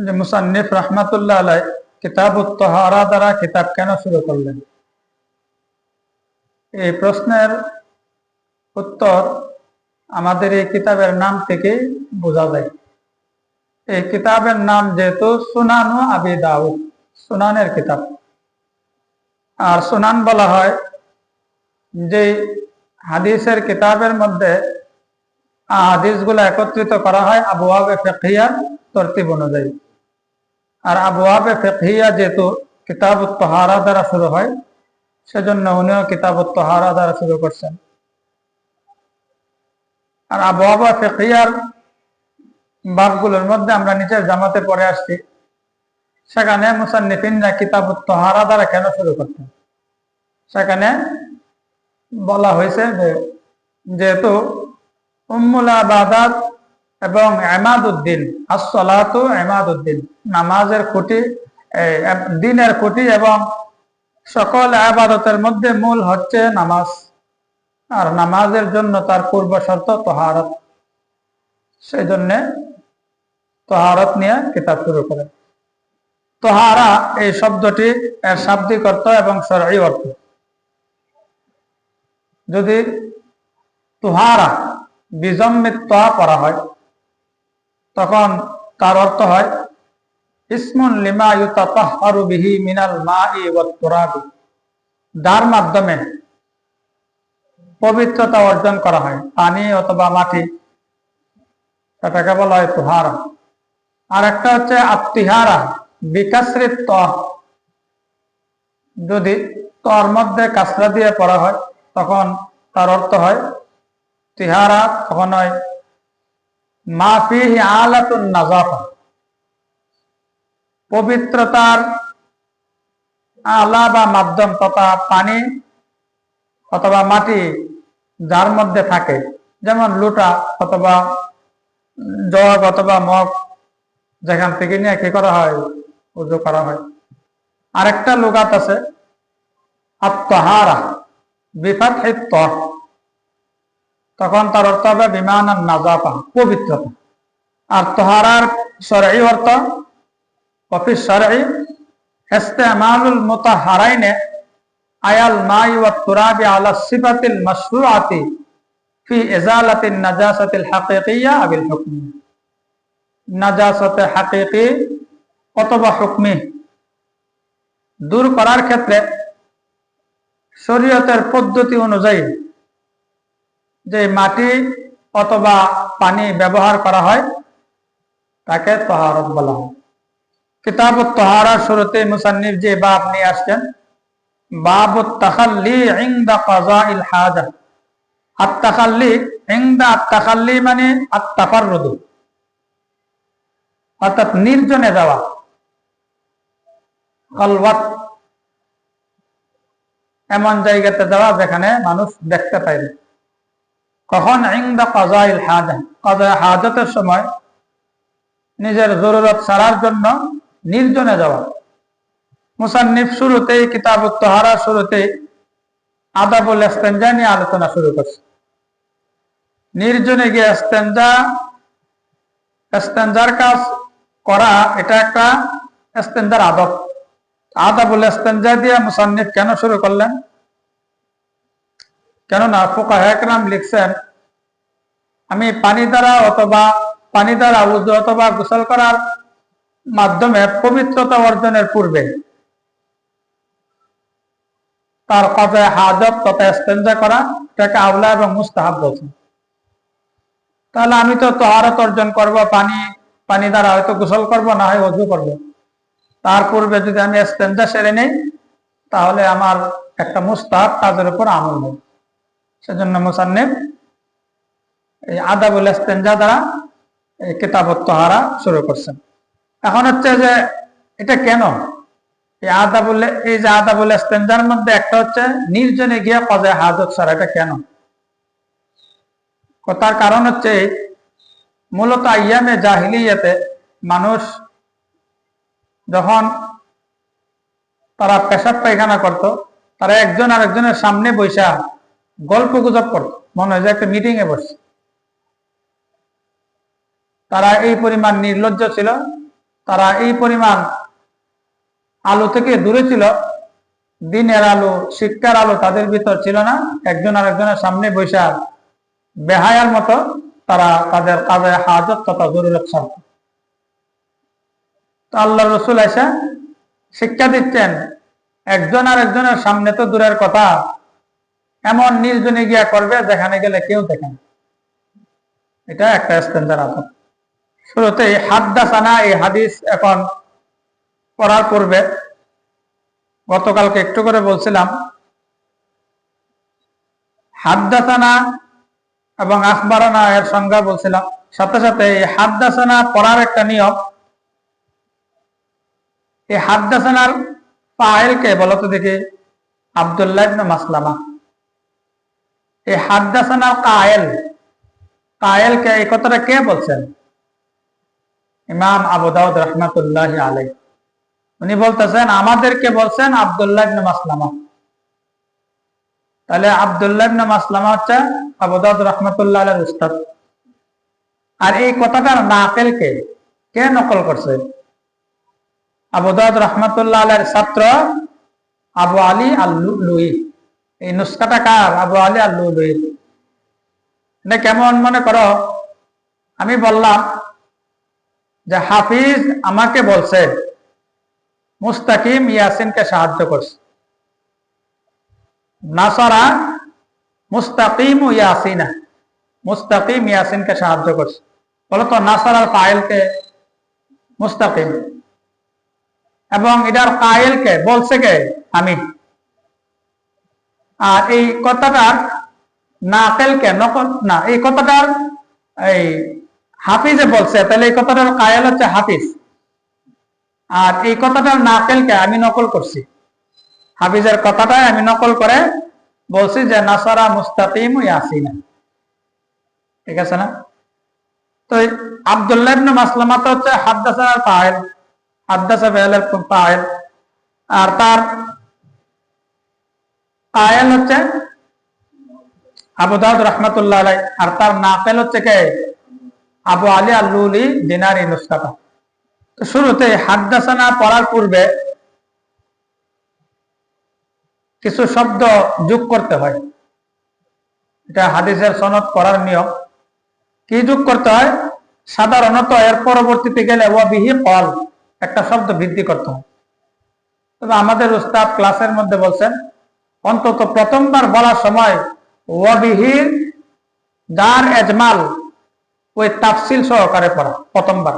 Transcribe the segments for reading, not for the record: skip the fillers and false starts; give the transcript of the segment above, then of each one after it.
যে মুসান্নিফ রাহমাতুল্লাহ আলাইহি কিতাবুত তাহারা দ্বারা কিতাব কেন শুরু করলেন? এই প্রশ্নের উত্তর আমাদের এই কিতাবের নাম থেকে বোঝা যায়। এই কিতাবের নাম যেহেতু সুনানু আবি দাউদ, সুনানের কিতাব, আর সুনান বলা হয় যে হাদিসের কিতাবের মধ্যে হাদিসগুলো একত্রিত করা হয় আবওয়াবে ফিকহিয়ার তরতিব অনুযায়ী। আর আবওয়াবে ফিকহিয়া যেহেতু কিতাবুত তাহারা দ্বারা শুরু হয়, সেজন্য উনিও কিতাবুত তাহারা দ্বারা শুরু করছেন। আর আবওয়াবে ফিকহিয়ার বাবগুলোর মধ্যে আমরা নিচের জামাতে পড়ে আসছি, সেখানে মুসান্নিফিনরা কিতাবুত তাহারা দ্বারা কেন শুরু করতেন, সেখানে বলা হয়েছে যে যেহেতু উম্মুল ইবাদাত এবং ইমাদুদ্দিন, as-সালাতু ইমাদুদ্দিন, নামাজের খুঁটি, দিনের খুঁটি এবং সকল ইবাদতের মধ্যে মূল হচ্ছে নামাজ, আর নামাজের জন্য তার পূর্ব শর্ত তাহারত। সেই জন্যে তাহারত নিয়ে কিতাব শুরু করেন। তাহারা এই শব্দটি এর শাব্দিক অর্থ এবং শরঈ অর্থ। যদি তুহারা বিজম্মিত তা পড়া হয়, তখন তার অর্থ হয় ইসমুন লিমা ইউতাতাহহারু বিহি মিনাল মাই ওয়াত তুরাবি, যার মাধ্যমে পবিত্রতা অর্জন করা হয়, পানি অথবা মাটি, সেটাকে বলা হয় তুহারা। আর একটা হচ্ছে আত্তিহারা বিকাসরিত ত, যদি তর মধ্যে কাসরা দিয়ে পড়া হয় তখন তার অর্থ হয় তিহারা, তখন হয় মা ফিহি আলাতুন নাযাফা, পবিত্রতার আলা বা মাধ্যম তথা পানি অথবা মাটি যার মধ্যে থাকে, যেমন লুটা অথবা জগ অথবা মগ, যেখান থেকে নিয়ে কি করা হয়, উযু করা হয়। আরেকটা লুগাত আছে আত-তাহারা বিফাতহিত ত, তখন তার অর্থ হবে বিমানান নাযাফা, পবিত্রতা। আর তাহারার শরঈ অর্থ ওয়াফি শরঈ ইস্তেমালুল মুতাহহারাইনে আয়াল মাই ওয়াত তুরাবি আলা সিফাতিল মাশরুআতি ফি ইজালাতিন নাজাসাতিল হাকীকিয়্যা আবিল হুকমি, নাজাসাতে হাকীকি অথবা হুকমি দূর করার ক্ষেত্রে শরীয়তের পদ্ধতি অনুযায়ী যে মাটি অথবা পানি ব্যবহার করা হয় তাকে তাহারত বলা হয়। কিতাবুত তাহারা শুরুতে মুসান্নিফ যে বাব নিয়ে আসছেন, বাবুত তাখাল্লি ইনদা কাযাইল হাজা। আত-তাখাল্লি ইনদা, আত-তাখাল্লি মানে আত-তাফাররুদ, অর্থাৎ নির্জনে যাওয়া, খালওয়াত, এমন জায়গাতে যাওয়া যেখানে মানুষ দেখতে পায়। কখন ইনদা কাযাইল হাজা, কাযা হাজতের সময় নিজের জরুরত সারার জন্য নির্জনে যাওয়া। মুসান্নিফ শুরুতেই কিতাবুত তাহারা শুরুতেই আদাবুল ইস্তেনজা নিয়ে আলোচনা শুরু করছে। নির্জনে গিয়ে ইস্তেনজার কাজ করা, এটা একটা ইস্তেনজার আদব। আদাবুল ইস্তেনজা দিয়ে মুসান্নিফ কেন শুরু করলেন? কেননা ফুকাহায়ে কেরাম লিখছেন, আমি পানি দ্বারা উযু অথবা গোসল করার মাধ্যমে পবিত্রতা অর্জনের পূর্বে তার কাজে হাজত তথা ইস্তেনজা করা, এটাকে আওলা এবং মুস্তাহাব বলছেন। তাহলে আমি তো তাহারত অর্জন করব, পানি দ্বারা হয়তো গোসল করব, না হয় ওযু করব, তার পূর্বে যদি আমি ইস্তেনজা সেরে নেই তাহলে আমার একটা মুস্তাহাব কাজের উপর আমল হবে। সেজন্য মুসান্নিফ এই আদাবুল ইস্তেনজা দ্বারা এই কিতাবুত তাহারা শুরু করছেন। এখন হচ্ছে যে এটা কেন, এই যে আদাবুল ইস্তেনজার মধ্যে একটা হচ্ছে নির্জনে গিয়ে কাজা হাজত সারা, এটা কেন? তার কারণ হচ্ছে মূলত আইয়ামে জাহিলিয়াতে মানুষ যখন তারা পেশাব পায়খানা করত, তারা একজন আরেকজনের সামনে বৈশা গল্প গুজব করত, মনে হয় যে একটা মিটিং এ বসছে। তারা এই পরিমাণ নির্লজ্জ ছিল তারা এই পরিমাণ আলো থেকে দূরে ছিল, দিনের আলো শিক্ষার আলো তাদের ভিতর ছিল না। একজন আরেকজনের সামনে বৈশা বেহায়ার মতো তারা তাদের কাজে হাজত তথা জরুরত সারত। তো আল্লাহ রসুল এসে শিক্ষা দিচ্ছেন, একজন আরেকজনের সামনে তো দূরের কথা, এমন নির্জনে গিয়া করবে যেখানে গেলে কেউ দেখে না। এটা একটা ইস্তেঞ্জার আদব। শুরুতে হাদ্দাসানা এই হাদিস এখন পড়ার পূর্বে গতকালকে একটু করে বলছিলাম, হাদ্দাসানা এবং আখবারানা এর সংজ্ঞা বলছিলাম। সাথে সাথে এই হাদ্দাসানা পড়ার একটা নিয়ম। এই হাদ্দাসানার ফাইলকে বলতো দেখি, আব্দুল্লাহ ইবনে মাসলামা। এই হাদ্দাসানার কায়েলকে এই কথাটা কে বলছেন? ইমাম আবু দাউদ রাহমাতুল্লাহি আলাইহি। উনি বলতেছেন আমাদেরকে বলছেন আব্দুল্লাহ ইবনে মাসলামা। তাহলে আব্দুল্লাহ ইবনে মাসলামা হচ্ছে আবু দাউদ রাহমাতুল্লাহি আলাইহির উস্তাদ। আর এই কথাটার নাকিল কে নকল করছে? আবু দাউদ রাহমাতুল্লাহি আলাইহির ছাত্র আবু আলী আল-লুলুই। এই নুসখাটা কার? আবু আলী আল-লুলুই। মানে কেমন মনে করো, আমি বললাম যে হাফিজ আমাকে বলছে মুস্তাকিম ইয়াসিনকে সাহায্য করছে, নাসারা মুস্তাকিম ইয়াসিনা, মুস্তাকিম ইয়াসিনকে সাহায্য করছে। বলতো নাসারার ফাইলকে মুস্তাকিম, এবং এটার কায়েলকে বলছে কে? আমি। আর এই কথাটার নাকেলকে নকল না, এই কথাটার এই হাফিজে বলছে, তাহলে এই কথাটার কায়েল হচ্ছে হাফিজ। আর এই কথাটার নাকেলকে আমি নকল করছি, হাফিজের কথাটাই আমি নকল করে বলছি যে নাসারা মুস্তাকিম ইয়াসিনা। ঠিক আছে না? তো আব্দুল্লাহ ইবনে মাসলামা তো হচ্ছে হাদ্দাসার ফাইল, হাদ্দাসা ফি'লের ফাইল, আর তার কায়েল হচ্ছে আবু দাউদ রাহমাতুল্লাহি আলাইহি, আর তার নাকিল হচ্ছে কে? আবু আলী আল-লুলি দিনারি নুসখাটা। তো শুরুতে হাদ্দাসানা পড়ার পূর্বে কিছু শব্দ যোগ করতে হয়। এটা হাদিসের সনদ করার নিয়ম। কি যোগ করতে হয়? সাধারণত এর পরবর্তীতে গেলে ওয়া বিহি কল একটা শব্দ বৃদ্ধি করতে হয়। তবে আমাদের উস্তাদ ক্লাসের মধ্যে বলছেন অন্তত প্রথমবার বলার সময় ওয়া বিহি যার এজমাল ওই তাফসিল সহকারে পড়া প্রথমবার।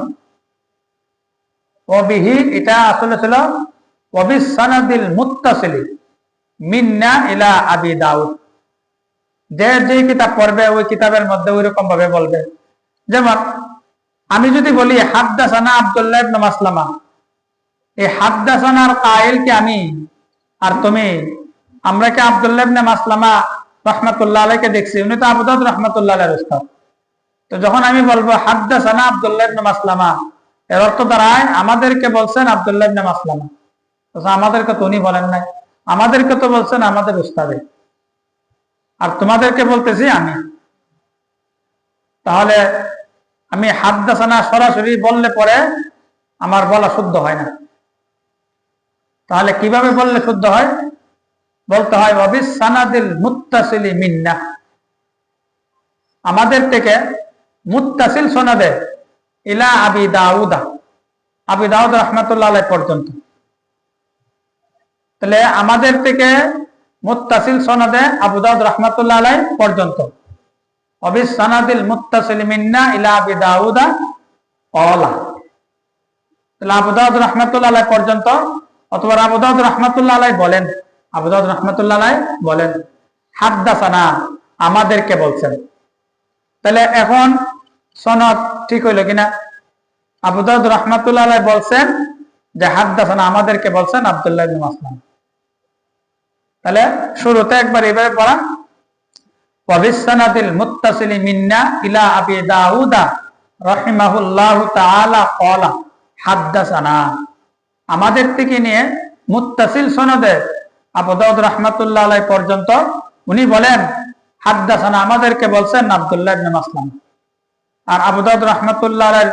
ওয়া বিহি এটা আসলে ছিল ওয়া বিস সানাদিল মুত্তাসিলি মিন্না ইলা আবি দাউদ। যে কিতাব পড়বে ওই কিতাবের মধ্যে ওই রকম ভাবে বলবে। যেমন আমি যদি বলি হাদ্দাসানা আব্দুল্লাহ ইবনে মাসলামা, এই হাদ্দাসানার কায়েল কি আমি আর তুমি? আমরা কি আব্দুল্লাহ ইবনে মাসলামা রাহমাতুল্লাহ আলাইহিকে দেখছি? উনি তো আবু দাউদ রাহমাতুল্লাহ আলাইহির উস্তাদ। তো যখন আমি বলবো হাদ্দাসানা আব্দুল্লাহ ইবনে মাসলামা, এর অর্থ দাঁড়ায় আমাদেরকে বলছেন আব্দুল্লাহ ইবনে মাসলামা। তো আমাদেরকে তো উনি বলেন নাই, আমাদেরকে তো বলছেন আমাদের উস্তাদে, আর তোমাদেরকে বলতেছি আমি। তাহলে আমি হাদ্দাসানা সরাসরি বললে পরে আমার বলা শুদ্ধ হয় না। তাহলে কিভাবে বললে শুদ্ধ হয়? বলতে হয় ওয়াবিস সানাদিল মুত্তাসিলি মিন্না, আমাদের থেকে মুত্তাসিল সনদে ইলা আবি দাউদা, আবি দাউদ রাহমাতুল্লাহ আলাইহি পর্যন্ত। তাহলে আমাদের থেকে মুত্তাসিল সনদে আবু দাউদ রাহমাতুল্লাহ আলাইহি পর্যন্ত, ওয়াবিস সানাদিল মুত্তাসিল মিন্না ইলা আবি দাউদা ক্বালা। তাহলে আবু দাউদ রাহমাতুল্লাহ আলাইহি পর্যন্ত, অথবা আবু দাউদ রাহমাতুল্লাহ আলাইহি বলেন, আবু দাউদ রাহমাতুল্লাহ আলাইহি বলেন হাদ্দাসানা আমাদেরকে বলছেন। তাহলে এখন সনদ ঠিক হইল কিনা? আবু দাউদ রাহমাতুল্লাহ আলাইহি বলছেন যে হাদ্দাসানা আমাদেরকে বলছেন আব্দুল্লাহ ইবনে মাসলামা। তাহলে শুরুতে একবার এইভাবে পড়া, ওয়া বিসনাদিল মুত্তাসিলি মিন্না ইলা আবি দাউদা রাহিমাহুল্লাহু তাআলা ক্বালা হাদ্দাসানা, আমাদের থেকে নিয়ে মুত্তাসিল সনদে আবু দাউদ রাহমাতুল্লাহ আলাইহি পর্যন্ত উনি বলেন হাদ্দাসানা আমাদেরকে বলছেন আব্দুল্লাহ ইবনে মাসলামা। আর আবু দাউদ রাহমাতুল্লাহ আলাইহির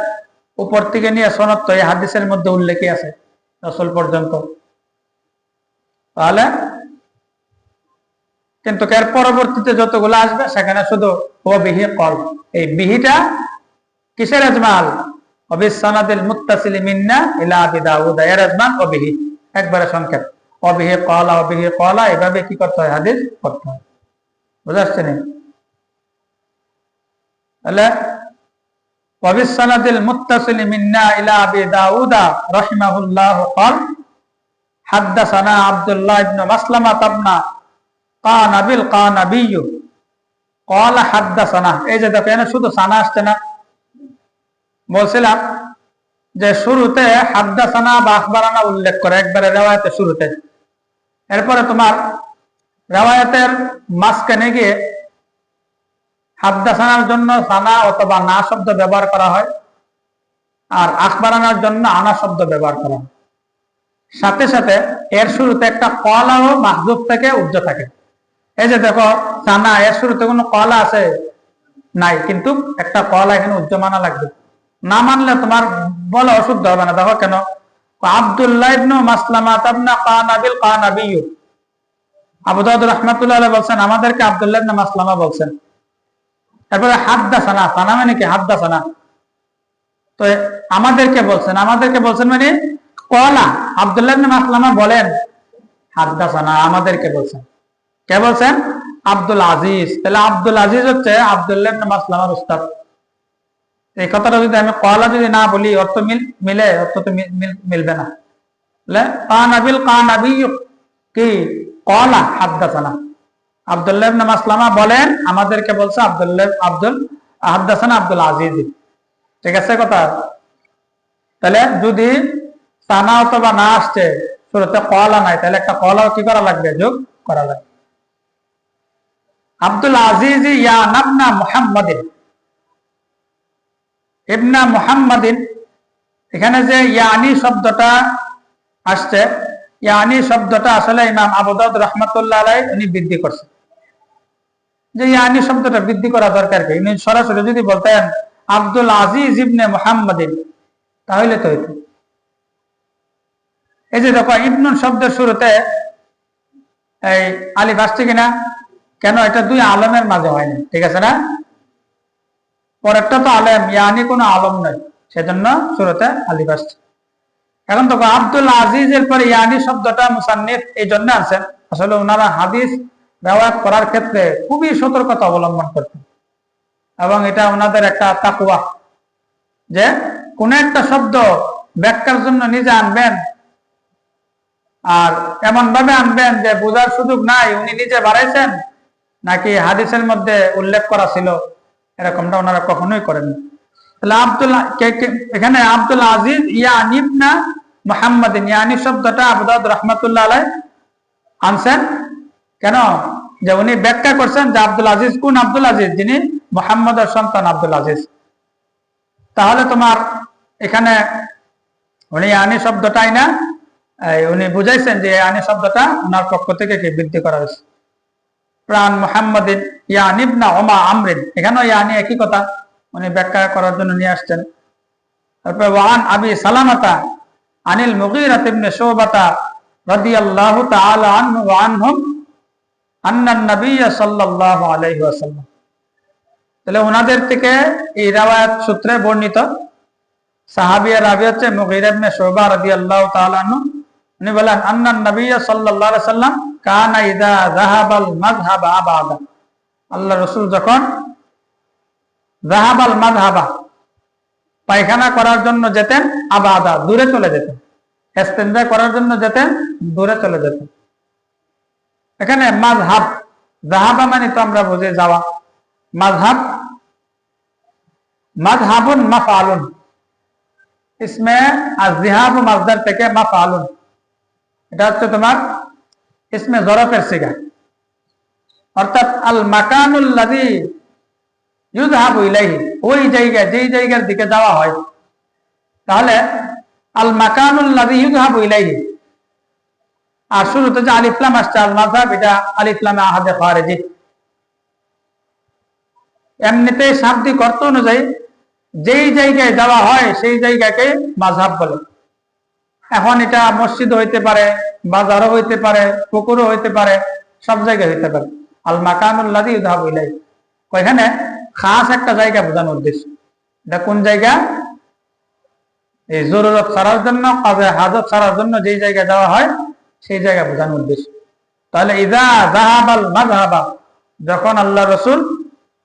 উপর থেকে নিয়ে সনদ তো এই হাদিসের মধ্যে উল্লেখই আছে রাসূল পর্যন্ত। তাহলে কিন্তু এর পরবর্তীতে যতগুলো আসবে সেখানে শুধু ও বিহি কল, এই বিহিটা কিসের আজমাল? অবিসনাদিল মুত্তাসিল মিন্না ইলা আবি দাউদ, এর আজমাল ও বিহি, একবারে সংক্ষেপ। অবিহি কলা এভাবে কি করতে হয়? হাদিস করতে হয়। বুঝা আসছে না? তাহলে অবিসনাদিল মুত্তাসিল মিন্না ইলা আবি দাউদ রাহিমাহুল্লাহ قال حدثنا عبد الله بن مسلمة بن قانبيل قانبي قال حدثنا। এই যে দেখো এখানে শুধু সানা আসছে না। বলছিলাম যে শুরুতে হাদ্দাসানা বা আখবারানা উল্লেখ করে একবারে রিওয়ায়াতের শুরুতে, এরপরে তোমার রিওয়ায়াতের মাঝখানে গিয়ে হাদ্দাসানার জন্য সানা অথবা না শব্দ ব্যবহার করা হয়, আর আখবারানার জন্য আনা শব্দ ব্যবহার করা হয়। সাথে সাথে এর শুরুতে একটা কলা ও মাহজুব থেকে উজ্জ থাকে। এই যে দেখো সানা, এর শুরুতে কোনো কলা আছে নাই, কিন্তু একটা কলা এখানে উজ্জ মানা লাগবে। না মানলে তোমার বলা অশুদ্ধ হবে না। দেখো কেন? আব্দুল্লাহ ইবনে মাসলামা ইবনে কানাবিল কানাবিয়্যু, আবু দাউদ রাহমাতুল্লাহ আলাইহি বলছেন আমাদেরকে আব্দুল্লাহ ইবনে মাসলামা বলছেন। তারপরে হাদ্দাসানা, সানা মানে কি? হাদ্দাসানা। তো আমাদেরকে বলছেন মানে কলা আব্দুল্লাহ ইবনে মাসলামা বলেন, হাদ্দাসানা আমাদেরকে বলছেন। কে বলছেন? আব্দুল আজিজ। তাহলে আব্দুল আজিজ হচ্ছে আব্দুল্লাহ ইবনে মাসলামার উস্তাদ। এই কথাটা যদি আমি কলা যদি না বলি অর্থ মিলে, অর্থ তো মিলবে না। কানাবিল কানাবিয়্যু কি কলা হাদ্দাসানা, আব্দুল্লাহ ইবনে মাসলামা বলেন আমাদেরকে বলছে হাদ্দাসানা আব্দুল আজিজ। ঠিক আছে কথা? তাহলে যদি সানা অথবা না আসছে, শুরুতে কলা নাই, তাহলে একটা কলাও কি করা লাগবে? যোগ করা লাগবে। আব্দুল আজিজ ইয়ানাবনা মুহাম্মাদিন, ইবনা মুহাম্মাদিন, এখানে যে ইয়ানি শব্দটা আসছে, ইয়ানি শব্দটা আসলে ইমাম আবু দাউদ রাহমাতুল্লাহ আলাইহি উনি বৃদ্ধি করছেন। যে ইয়ানি শব্দটা বৃদ্ধি করা দরকার কি? উনি সরাসরি যদি বলতেন আব্দুল আজিজ ইবনে মুহাম্মাদিন, তাহলে তো হইতো। এই যে দেখো ইবনুন শব্দের শুরুতে এই আলিফ আসছে কিনা? কেন? এটা দুই আলমের মাঝে হয়নি। ঠিক আছে না? পরেরটা তো আলেম, ইয়ানি কোনো আলম নয়, সেজন্য শুরুতে আলিফ আসছে। এখন দেখো আব্দুল আজিজের পরে ইয়ানি শব্দটা মুসান্নিফ এই জন্য আনছেন, আসলে ওনারা হাদিস রিওয়ায়াত করার ক্ষেত্রে খুবই সতর্কতা অবলম্বন করতেন, এবং এটা ওনাদের একটা তাকওয়া যে কোন একটা শব্দ ব্যাখ্যার জন্য নিজে আনবেন আর এমন ভাবে আনবেন যে বোঝার সুযোগ নাই উনি নিজে বাড়াইছেন নাকি হাদিসের মধ্যে উল্লেখ করা ছিল, এরকমটা ওনারা কখনোই করেন। তাহলে এখানে আব্দুল আজিজ ইয়ানি ইবনে মুহাম্মাদিন, ইয়ানি শব্দটা আবু দাউদ রাহমাতুল্লাহ আলাইহি আনছেন কেন? যে উনি ব্যাখ্যা করছেন যে আব্দুল আজিজ কোন আব্দুল আজিজ? যিনি মুহাম্মদের সন্তান আব্দুল আজিজ। তাহলে তোমার এখানে উনি ইয়ানি শব্দটাই না, উনি বুঝাইছেন যে ইয়ানি শব্দটা ওনার পক্ষ থেকে কি বৃদ্ধি করা হয়েছে। প্রাণ মুহাম্মাদিন ইয়ানি ইবনে উমা আমরিন, এখানেও ইয়ানি একই কথা উনি ব্যাখ্যা করার জন্য নিয়ে আসছেন। তারপর ওয়ান আবি সালামাতা আনিল মুগীরা ইবনে শুবাতা রাদিয়াল্লাহু তাআলা আনহু ওয়া আনহুম আন্নান নবী সাল্লাল্লাহু আলাইহি ওয়াসাল্লাম। তাহলে ওনাদের থেকে এই riwayat সূত্রে বর্ণিত সাহাবীর রাবী হচ্ছে মুগীরা ইবনে শুবা রাদিয়াল্লাহু তাআলা আনহু। উনি বলেন আন্নান নবী সাল্লাল্লাহু আলাইহি ওয়াসাল্লাম কানা ইযা যাহাবাল মাযহাবা আবাদা, আল্লাহ রাসূল যখন যাহাবাল মাযহাবা পায়খানা করার জন্য যেতেন, আবাদা দূরে চলে যেতেন, ইস্তেনজা করার জন্য যেতেন, দূরে চলে যেতেন। এখানে মাযহাব, যাহাবা মানে তো আমরা বুঝি যাওয়া, মাযহাব মাযহাবুন মাফআলুন, ইসমে আযহাব মাসদার থেকে মাফআলুন, এটা হচ্ছে তোমার ইসমে জরফের সিগা, অর্থাৎ আল মাকানুল লাযী ইউযহাবু ইলাইহি, ওই জায়গা যেই জায়গার দিকে যাওয়া হয়। তাহলে আল মাকানুল লাযী ইউযহাবু ইলাইহি, আর শুরুতে যে আলিফ লাম আসছে আল মাযহাব, এটা আলিফ লামে আহাদে খারিজি। এমনিতে শাব্দিক অর্থ অনুযায়ী যেই জায়গায় যাওয়া হয় সেই জায়গাকে মাযহাব বলে। এখন এটা মসজিদ হইতে পারে, বাজারও হইতে পারে, পুকুরও হইতে পারে, সব জায়গায় হইতে পারে। আল মাকানুল্লাযী ইযহাবু ইলাইহি, ওইখানে খাস একটা জায়গা বোঝানোর উদ্দেশ্য। এটা কোন জায়গা? এই জরুরত ছাড়ার জন্য, কাজে হাজত ছাড়ার জন্য যেই জায়গায় যাওয়া হয় সেই জায়গা বোঝানোর উদ্দেশ্য। তাহলে ইযা যাহাবাল মাযহাবা, যখন আল্লাহ রাসূল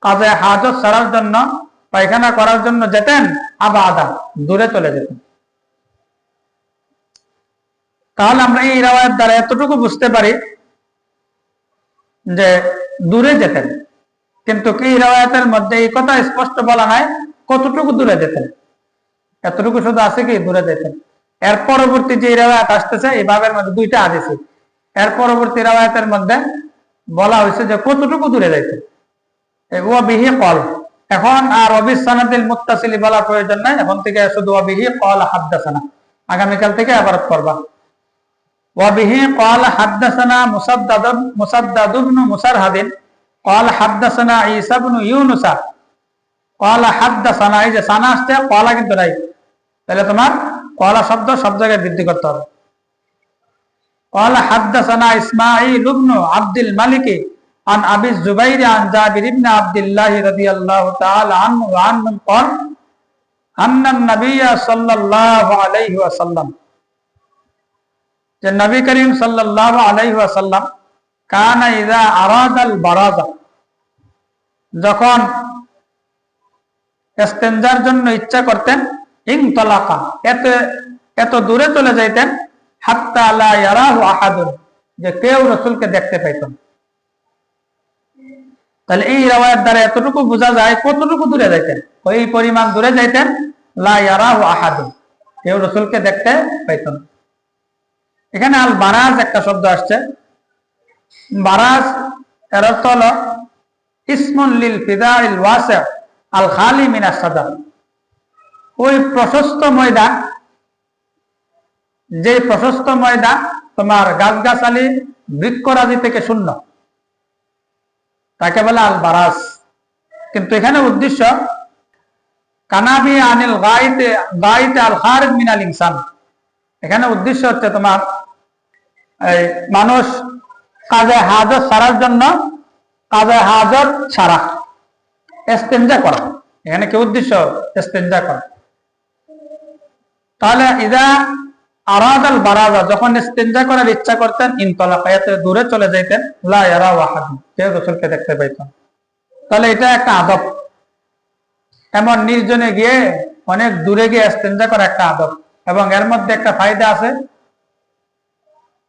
কাজে হাজত ছাড়ার জন্য, পায়খানা করার জন্য যেতেন, আবাদা, দূরে চলে যেতেন। তাহলে আমরা এই রাওয়ায়াত দ্বারা এতটুকু বুঝতে পারি যে দূরে যেতেন, কিন্তু কি রাওয়ায়াতের মধ্যে এই কথা স্পষ্ট বলা নাই কতটুকু দূরে যেতেন। এতটুকু শুধু আছে কি দূরে যেতেন। এর পরবর্তী যে রাওয়ায়াত আসতেছে এই বাবের মধ্যে দুইটা হাদিস, এর পরবর্তী রাওয়ায়াতের মধ্যে বলা হয়েছে যে কতটুকু দূরে যাইতেন। ওয়া বিহি ক্বাল, এখন আর অবিসনাদিল মুত্তাসিলি বলার প্রয়োজন নাই, এখন থেকে শুধু ওয়া বিহি ক্বাল হাদাসানা, আগামীকাল থেকে আবার পড়বা। ওয়া বিহি ক্বাল হাদাসানা মুসাদ্দাদ ইবনে মুসারহাদিন ক্বাল হাদাসানা ঈসা ইবনে ইউনুস ক্বাল হাদাসানা, এই যে সানা আসছে, ক্বালা কিন্তু নাই, তাহলে তোমার ক্বালা শব্দ সব জায়গায় বৃদ্ধি করতে হবে। ক্বাল হাদাসানা ইসমাঈল ইবনে আব্দুল মালিক عن أبي الزبير عن جابر بن عبد الله رضي الله تعالى عنه وعنه قال أن النبي صلى الله عليه وسلم, যে নবী করিম সাল্লাল্লাহু আলাইহি ওয়াসাল্লাম কানা ইযা আরাদাল বারাজা, যখন ইস্তেনজার জন্য ইচ্ছা করতেন, ইনতালাকা, এত দূরে চলে যাইতেন, হাত্তা লা ইয়ারাহু আহাদুন, যে কেউ রাসূলকে দেখতে পাইতেন। তাহলে এই রাওয়ায়াত দ্বারা এতটুকু বোঝা যায় কতটুকু দূরে যাইতেন, ওই পরিমাণ দূরে যাইতেন, লা ইয়ারাহু আহাদুন, কেউ রাসূলকে দেখতে পাইতেন। এখানে আল বারাজ একটা শব্দ আসছে, বারাজ এর অর্থ হলো ইসমুন লিল ফিদাইল ওয়াসি আল খালি মিনাস সাদা, ওই প্রশস্ত ময়দান, যে প্রশস্ত ময়দান তোমার গাছগাছালি বৃক্ষরাজি থেকে শূন্য, তাকে বলে আল বারাজ। কিন্তু এখানে উদ্দেশ্য কানাবি আনিল গাইতে আল খারিজ মিনাল ইনসান, এখানে উদ্দেশ্য হচ্ছে তোমার এই মানুষ কাজে হাজত ছাড়ার জন্য, কাজে হাজত ছাড়া ইস্তেনজা করা, এখানে কি উদ্দেশ্য? ইস্তেনজা করা। তাহলে ইযা আরাদাল বারাজা, যখন ইস্তেনজা করার ইচ্ছা করতেন, ইনতালাকা, এত দূরে চলে যাইতেন, লা ইয়ারাহু আহাদুন, কেউ রাসূলকে দেখতে পাইতেন। তাহলে এটা একটা আদব, এমন নির্জনে গিয়ে অনেক দূরে গিয়ে ইস্তেনজা করা একটা আদব। এবং এর মধ্যে একটা ফায়দা আছে,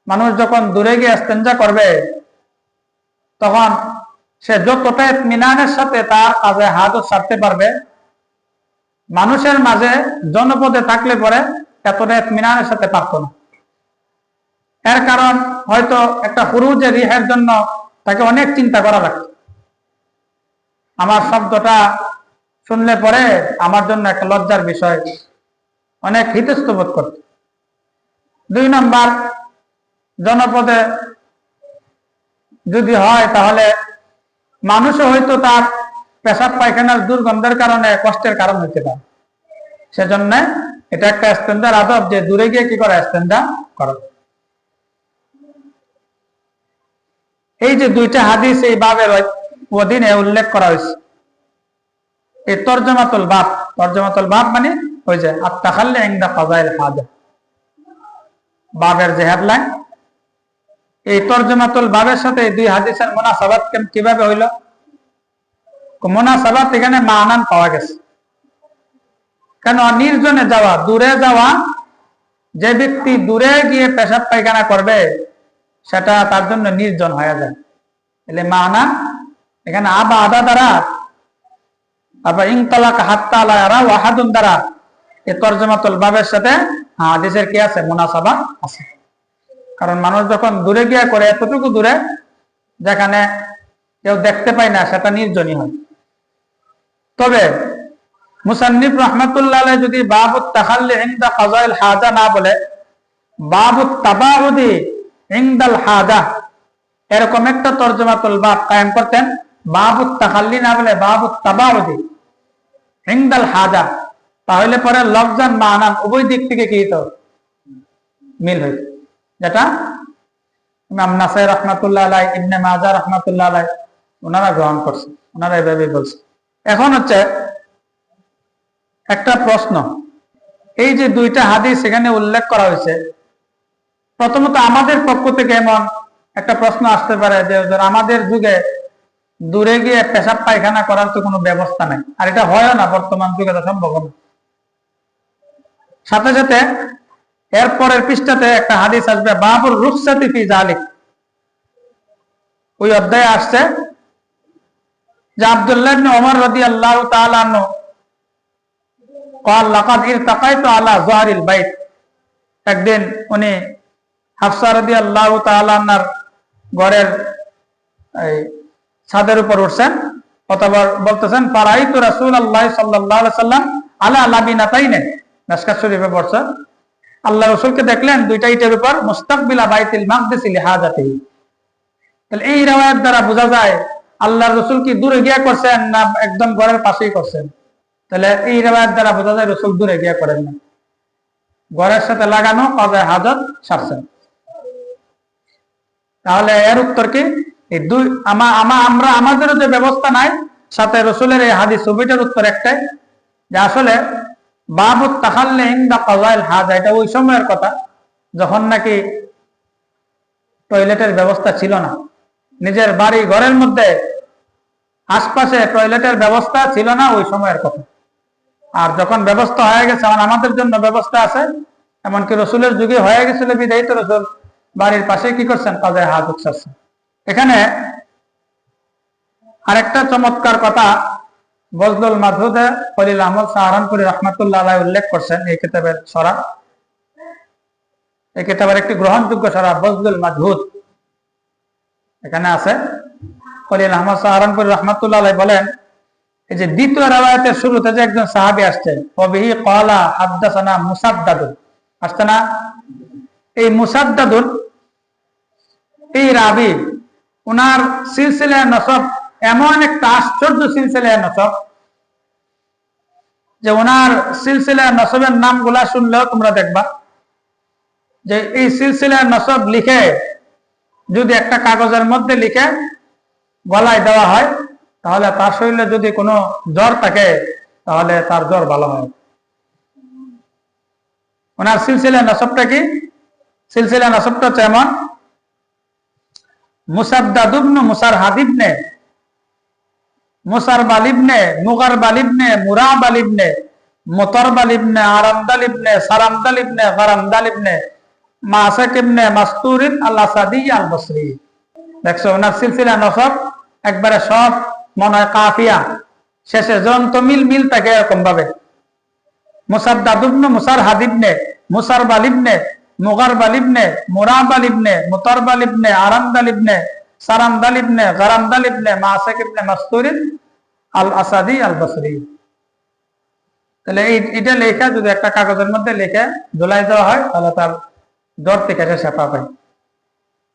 মানুষ যখন দূরে গিয়ে ইস্তেনজা করবে তখন সে যতটা ইতমিনানের সাথে তার কাজে হাজত ছাড়তে পারবে, মানুষের মাঝে জনপদে থাকলে পরে এতটা ইতমিনানের সাথে পারত না। এর কারণ হয়তো একটা খুরুজে রিহের জন্য তাকে অনেক চিন্তা করা লাগতো, আমার শব্দটা শুনলে পরে আমার জন্য একটা লজ্জার বিষয়, অনেক হিতস্থ বোধ করত। 2 নম্বর, জনপদে যদি হয় তাহলে মানুষও হয়তো তার পেশাব পায়খানার দুর্গন্ধের কারণে কষ্টের কারণ হইতে পারে। সেজন্য এটা একটা ইস্তেনজার আদব, যে দূরে গিয়ে কি করে ইস্তেনজা করো। এই যে 2টা হাদিস এই বাবের অধীনে উল্লেখ করা হয়েছে, এই তরজমাতুল বাব মানে ওই যে আত-তাখাল্লি ইনদা কাযাইল হাজা, বাবের যে হেডলাইন, এই তরজমাতুল বাবের সাথে এই 2 হাদিসের মুনাসাবাত কিভাবে হইল? মুনাসাবাত এখানে মানান পাওয়া গেছে। কেন? নির্জনে যাওয়া, দূরে যাওয়া, যে ব্যক্তি দূরে গিয়ে পেশাব পায়খানা করবে সেটা তার জন্য নির্জন হয়ে যায়। এলে মানা এখানে আবা আদা দ্বারা, তারপর ইনতালাকা হাত্তা লা ইয়ারাহু আহাদুন দ্বারা এই তরজমাতুল বাবের সাথে হাদিসের কি আছে? মুনাসাবা আছে। কারণ মানুষ যখন দূরে গিয়ে করে, এতটুকু দূরে যেখানে কেউ দেখতে পায় না, সেটা নির্জনই হয়। তবে মুসান্নিফ রাহমাতুল্লাহ আলাইহি যদি বাবুত তাখাল্লি ইনদা কাযাইল হাজা না বলে, বাবুত তাবাউদি ইনদাল হাজা, এরকম একটা তরজমাতুল বাব কায়েম করতেন, বাবুত তাখাল্লি না বলে বাবুত তাবাউদি, ইনদাল হাজা, তাহলে পরে লফজান মানান উভয় দিক থেকে কি হতো, মিল হইত, যেটা ইমাম নাসাই রাহমাতুল্লাহ আলাইহি, ইবনে মাজাহ রাহমাতুল্লাহ আলাইহি ওনারা গ্রহণ করছে, ওনারা এভাবে বলছে। এখন হচ্ছে একটা প্রশ্ন, এই যে দুইটা হাদিস এখানে উল্লেখ করা হয়েছে, প্রথমত আমাদের পক্ষ থেকে এমন একটা প্রশ্ন আসতে পারে যে আমাদের যুগে দূরে গিয়ে পেশাব পায়খানা করার তো কোনো ব্যবস্থা নাই, আর এটা হয় না, বর্তমান যুগে তো সম্ভব না। সাথে সাথে এরপরের পৃষ্ঠাতে একটা হাদিস আসবে বাবুর রুখসাতি ফি যালিক, ওই অধ্যায়ে আসছে যে আব্দুল্লাহ ইবনে ওমর রাদিয়াল্লাহু তাআলা আনহু قال لقد التقيت على ظهر البيت, একদিন উনি হাফসা রাদিয়াল্লাহু তাআলা আনহার ঘরের এই ছাদের উপর উঠছেন, অথবা বলতেছেন ফারাইতু রাসূলুল্লাহ সাল্লাল্লাহু আলাইহি সাল্লাম আলা লাবিনাতাইনে, মিশকাত শরীফে পড়ছে আল্লাহ রাসূলকে দেখলেন দুইটা ইটের উপর মুস্তাকবিলা বাইতুল মাকদিস লিহাজাতিহি। তাহলে এই riwayat দ্বারা বোঝা যায় আল্লাহর রাসূল কি দূরে গিয়া করছেন না একদম ঘরের পাশেই করছেন। তাহলে এই riwayat দ্বারা বোঝা যায় রাসূল দূরে গিয়া করেন না, ঘরের সাথে লাগানো কাজায়ে হাজত সারছেন। তাহলে এর উত্তর কি, এই দুই আমরা আমাদেরও যে ব্যবস্থা নাই, সাথে রাসূলের এই হাদিস উভয়টার উত্তর একটাই, যে আসলে বাবুত তাখাল্লি ইনদা কাযাইল হাজা, এটা ওই সময়ের কথা যখন নাকি টয়লেটের ব্যবস্থা ছিল না, নিজের বাড়ি ঘরের মধ্যে আশপাশে টয়লেটের ব্যবস্থা ছিল না, ওই সময়ের কথা। আর যখন ব্যবস্থা হয়ে গেছে, এখন আমাদের জন্য ব্যবস্থা আছে, এমনকি রাসূলের যুগে হয়ে গেছিল বিধায় তো রাসূল বাড়ির পাশে কি করছেন, কাজায়ে হাজত সারছেন। এখানে আরেকটা চমৎকার কথা বজলুল মাদহুদে খলিল আহমদ সাহারানপুরী রাহমাতুল্লাহ আলাইহি উল্লেখ করছেন এই কিতাবের সরাহ, এই কিতাবের একটি গ্রহণযোগ্য সরাহ বজলুল মাদহুদ, এখানে আছে খলিল আহমদ সাহারানপুরী রাহমাতুল্লাহ আলাইহি বলেন, এই যে দ্বিতীয় riwayতের শুরুতে যে একজন সাহাবী আসছেন, ওয়াবিহি ক্বালা হাদাসানা মুসাদ্দাদুন, আসছে না, এই মুসাদ্দাদুন এই রাবী, ওনার সিলসিলায়ে নসব এমন একটা আশ্চর্য সিলসিলায়ে নসব যে ওনার সিলসিলায়ে নসবের নামগুলা শুনলেও তোমরা দেখবা যে এই সিলসিলায়ে নসব লিখে যদি একটা কাগজের মধ্যে লিখে গলায় দেওয়া হয়, তাহলে তার শরীরে যদি কোনো জ্বর থাকে তাহলে তার জ্বর ভালো হয়। ওনার সিলসিলায়ে নসবটা কি, সিলসিলায়ে নসবটা হচ্ছে এমন, মুসাদ্দাদ ইবনে মুসারহাদ ইবনে মুসারবাল ইবনে মুগারবাল ইবনে মুরাবাল ইবনে মুতারবাল ইবনে আরামদাল ইবনে সারামদাল ইবনে গারামদাল ইবনে মাসাক ইবনে মাসতুরিন আল আসাদি আল বসরি। দেখছো ওনার সিলসিলা নসব একবারে সব মনে হয় কাফিয়া, শেষে যন্ত মিল থাকে এরকম ভাবে, মুসাদ্দাদ ইবনে মুসারহাদ ইবনে মুসারবাল ইবনে মুগারবাল ইবনে মুরাবাল ইবনে মুতারবাল ইবনে আরামদাল ইবনে সারামদাল ইবনে গারামদাল ইবনে মাসাক ইবনে মাসতুরিন আল আসাদি আল বসরি। তাহলে এটা লেখা যদি একটা কাগজের মধ্যে লিখে ঝুলাই দেওয়া হয়, তাহলে তার জ্বর থেকে সে শেফা পায়।